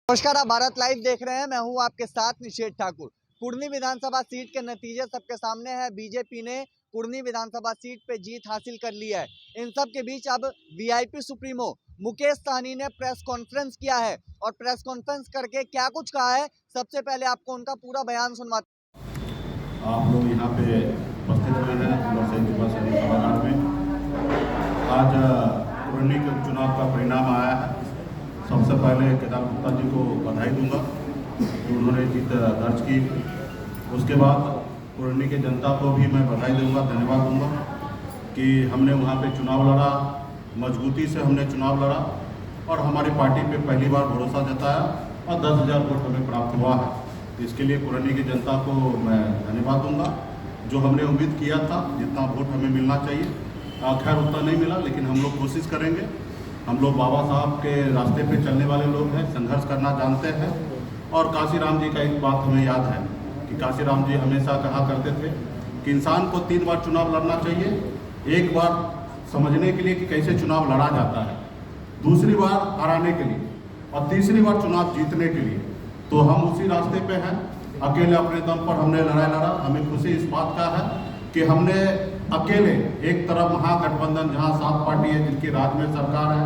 नमस्कार, आप भारत लाइव देख रहे हैं। मैं हूं आपके साथ निषेध ठाकुर। कुर्नी विधानसभा सीट के नतीजे सबके सामने है। बीजेपी ने कुर्नी विधानसभा सीट पे जीत हासिल कर ली है। इन सब के बीच अब वीआईपी सुप्रीमो मुकेश सहनी ने प्रेस कॉन्फ्रेंस किया है और प्रेस कॉन्फ्रेंस करके क्या कुछ कहा है, सबसे पहले आपको उनका पूरा बयान सुनवाते हैं। आप लोग यहाँ पे उपस्थित हुए हैं सभागार में। आज कुर्नी के चुनाव का परिणाम आया है। सबसे पहले केदार गुप्ता जी को बधाई दूंगा कि उन्होंने जीत दर्ज की। उसके बाद कुर्नी की जनता को भी मैं बधाई दूंगा, धन्यवाद दूंगा कि हमने वहाँ पे चुनाव लड़ा, मजबूती से हमने चुनाव लड़ा और हमारी पार्टी पे पहली बार भरोसा जताया और 10,000 वोट हमें प्राप्त हुआ है। इसके लिए कुर्नी की जनता को मैं धन्यवाद दूंगा। जो हमने उम्मीद किया था जितना वोट हमें मिलना चाहिए, खैर उतना नहीं मिला, लेकिन हम लोग कोशिश करेंगे। हम लोग बाबा साहब के रास्ते पे चलने वाले लोग हैं, संघर्ष करना जानते हैं। और काशीराम जी का एक बात हमें याद है कि काशीराम जी हमेशा कहा करते थे कि इंसान को 3 बार चुनाव लड़ना चाहिए। एक बार समझने के लिए कि कैसे चुनाव लड़ा जाता है, दूसरी बार हराने के लिए और तीसरी बार चुनाव जीतने के लिए। तो हम उसी रास्ते पे हैं। अकेले अपने दम पर हमने लड़ाई लड़ा। हमें खुशी इस बात का है कि हमने अकेले एक तरफ महागठबंधन जहां 7 पार्टी है जिनकी राज्य में सरकार है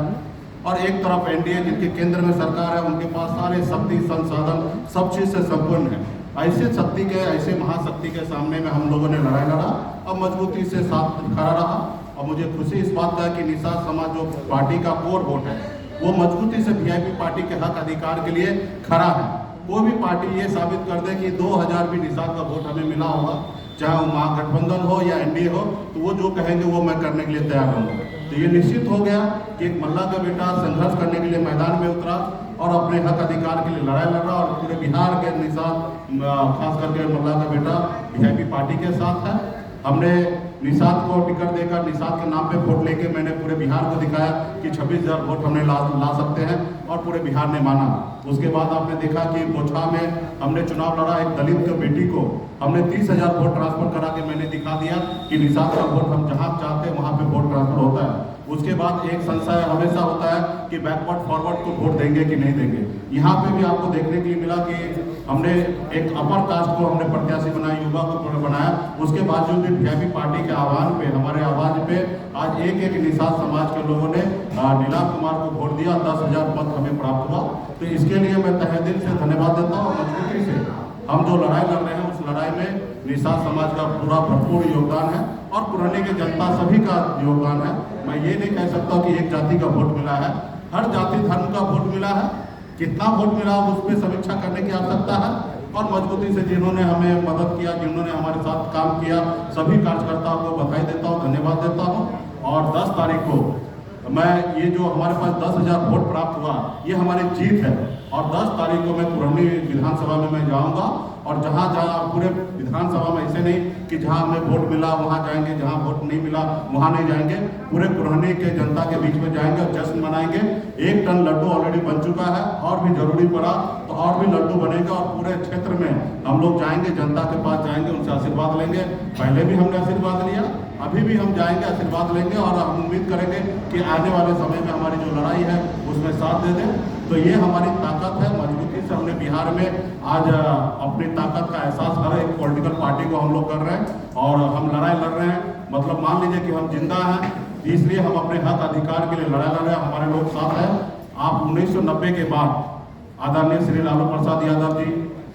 और एक तरफ एनडीए जिनके केंद्र में सरकार है, उनके पास सारे शक्ति संसाधन सब चीज़ से संपन्न है। ऐसे शक्ति के, ऐसे महाशक्ति के सामने में हम लोगों ने लड़ाई लड़ा और मजबूती से साथ खड़ा रहा। और मुझे खुशी इस बात का है कि निषाद समाज जो पार्टी का कोर वोट है वो मजबूती से वीआईपी पार्टी के हक अधिकार के लिए खड़ा है। कोई भी पार्टी ये साबित कर दे कि 2000 भी निषाद का वोट हमें मिला होगा, चाहे वो महागठबंधन हो या एनडीए हो, तो वो जो कहेंगे वो मैं करने के लिए तैयार हूँ। तो ये निश्चित हो गया कि एक मल्ला का बेटा संघर्ष करने के लिए मैदान में उतरा और अपने हक अधिकार के लिए लड़ाई लड़ रहा। और पूरे बिहार के निषाद, खास करके मल्ला का बेटा वीआईपी पार्टी के साथ है। हमने निषाद को टिकट देकर निषाद के नाम पे वोट लेके मैंने पूरे बिहार को दिखाया कि 26,000 वोट हमने ला सकते हैं और पूरे बिहार ने माना। उसके बाद आपने देखा कि बोछा में हमने चुनाव लड़ा। एक दलित के बेटी को हमने 30,000 वोट ट्रांसफर करा के मैंने दिखा दिया कि निषाद का वोट हम जहाँ चाहते हैं वहाँ पे वोट ट्रांसफर होता है। उसके बाद एक संशय हमेशा होता है कि बैकवर्ड फॉरवर्ड को वोट देंगे कि नहीं देंगे। यहाँ पे भी आपको देखने के लिए मिला कि हमने एक अपर कास्ट को हमने प्रत्याशी बनाया, युवा को बनाया। उसके बावजूद भी वीआईपी पार्टी के आह्वान पे, हमारे आवाज पे आज एक निषाद समाज के लोगों ने नीलाम कुमार को वोट दिया। 10,000 मत हमें प्राप्त हुआ। तो इसके लिए मैं तहे दिल से धन्यवाद देता हूँ। मजबूती से हम जो लड़ाई लड़ रहे हैं उस लड़ाई में निषाद समाज का पूरा भरपूर योगदान है और कुर्नी की जनता सभी का योगदान है। मैं ये नहीं कह सकता कि एक जाति का वोट मिला है, हर जाति धर्म का वोट मिला है। कितना वोट मिला उस पर समीक्षा करने की आवश्यकता है। और मजबूती से जिन्होंने हमें मदद किया, जिन्होंने हमारे साथ काम किया, सभी कार्यकर्ताओं को बधाई देता हूँ, धन्यवाद देता हूँ। और 10 तारीख को मैं ये जो हमारे पास 10,000 वोट प्राप्त हुआ ये हमारी जीत है। और 10 तारीख को मैं कुर्नी विधानसभा में मैं जाऊंगा और जहाँ जहाँ पूरे विधानसभा में ऐसे नहीं कि जहाँ हमें वोट मिला वहाँ जाएंगे, जहाँ वोट नहीं मिला वहाँ नहीं जाएंगे। पूरे कुर्नी के जनता के बीच में जाएंगे और जश्न मनाएंगे। 1 टन लड्डू ऑलरेडी बन चुका है और भी जरूरी पड़ा तो और भी लड्डू बनेगा। और पूरे क्षेत्र में हम लोग जाएंगे, जनता के पास जाएंगे, उनसे आशीर्वाद लेंगे। पहले भी हमने आशीर्वाद लिया, अभी भी हम जाएंगे, आशीर्वाद लेंगे और हम उम्मीद करेंगे कि आने वाले समय में हमारी जो लड़ाई है उसमें साथ दे दें। तो ये हमारी ताकत है। मजबूती से हमने बिहार में आज अपनी ताकत का एहसास हर एक पॉलिटिकल पार्टी को हम लोग कर रहे हैं और हम लड़ाई लड़ रहे हैं। मतलब मान लीजिए कि हम जिंदा हैं, इसलिए हम अपने हक अधिकार के लिए लड़ाई लड़ रहे हैं। हमारे लोग साथ हैं। आप 1990 के बाद आदरणीय श्री लालू प्रसाद यादव जी,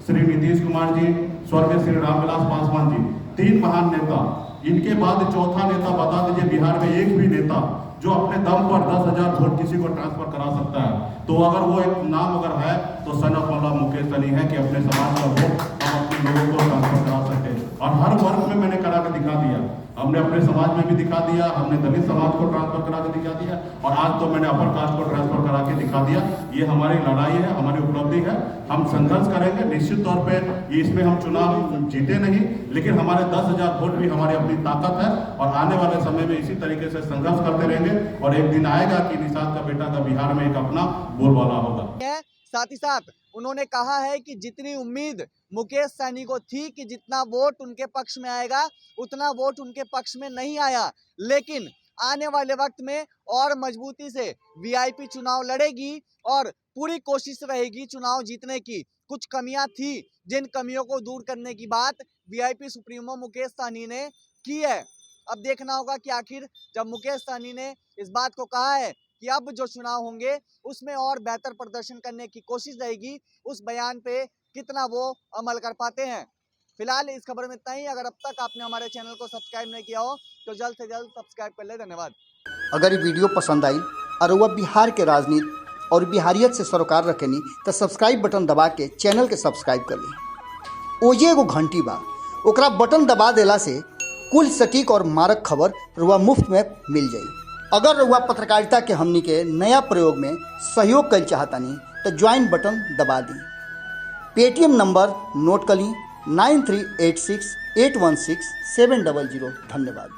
श्री नीतीश कुमार जी, स्वर्गीय श्री रामविलास पासवान जी, 3 महान नेता। इनके बाद चौथा नेता बता दीजिए बिहार में एक भी नेता जो अपने दम पर 10,000 वोट किसी को ट्रांसफर करा सकता है। तो अगर वो एक नाम अगर है तो सन ऑफ मौला मुकेश सहनी है कि अपने समाज का वोट हम अपने लोगों को ट्रांसफर करा सके। और हर वर्ग में मैंने करा के दिखा दिया। हमने अपने समाज में भी दिखा दिया, हमने दलित समाज को ट्रांसफर करा के दिखा दिया और आज तो मैंने अपर कास्ट को ट्रांसफर करा के दिखा दिया। ये हमारी लड़ाई है, हमारी उपलब्धि है। हम संघर्ष करेंगे निश्चित तौर पे। इसमें हम चुनाव जीते नहीं, लेकिन हमारे 10,000 वोट भी हमारी अपनी ताकत है और आने वाले समय में इसी तरीके से संघर्ष करते रहेंगे और एक दिन आएगा कि निषाद का बेटा का बिहार में एक अपना बोलबाला होगा। साथ ही साथ उन्होंने कहा है कि जितनी उम्मीद मुकेश सहनी को थी कि जितना वोट उनके पक्ष में आएगा उतना वोट उनके पक्ष में नहीं आया, लेकिन आने वाले वक्त में और मजबूती से वीआईपी चुनाव लड़ेगी और पूरी कोशिश रहेगी चुनाव जीतने की। कुछ कमियां थी, जिन कमियों को दूर करने की बात वीआईपी सुप्रीमो मुकेश सहनी ने की है। अब देखना होगा कि आखिर जब मुकेश सहनी ने इस बात को कहा है कि अब जो चुनाव होंगे उसमें और बेहतर प्रदर्शन करने की कोशिश रहेगी, उस बयान पे कितना वो अमल कर पाते हैं। फिलहाल इस खबर में इतना ही। अगर अब तक आपने हमारे चैनल को सब्सक्राइब नहीं किया हो तो जल्द से जल्द सब्सक्राइब कर ले। धन्यवाद। अगर ये वीडियो पसंद आई और वह बिहार के राजनीति और बिहारियत से सरोकार रखेनी तो सब्सक्राइब बटन दबा के चैनल के सब्सक्राइब कर ली। ओजे एगो घंटी बा, ओकरा बटन दबा देला से कुल सटीक और मारक खबर रुआ मुफ्त में मिल जाई। अगर रुआ पत्रकारिता के हमनी के नया प्रयोग में सहयोग कर चाहतानी तो ज्वाइन बटन दबा दी। पेटीएम नंबर नोट कर ली 9386816700। धन्यवाद।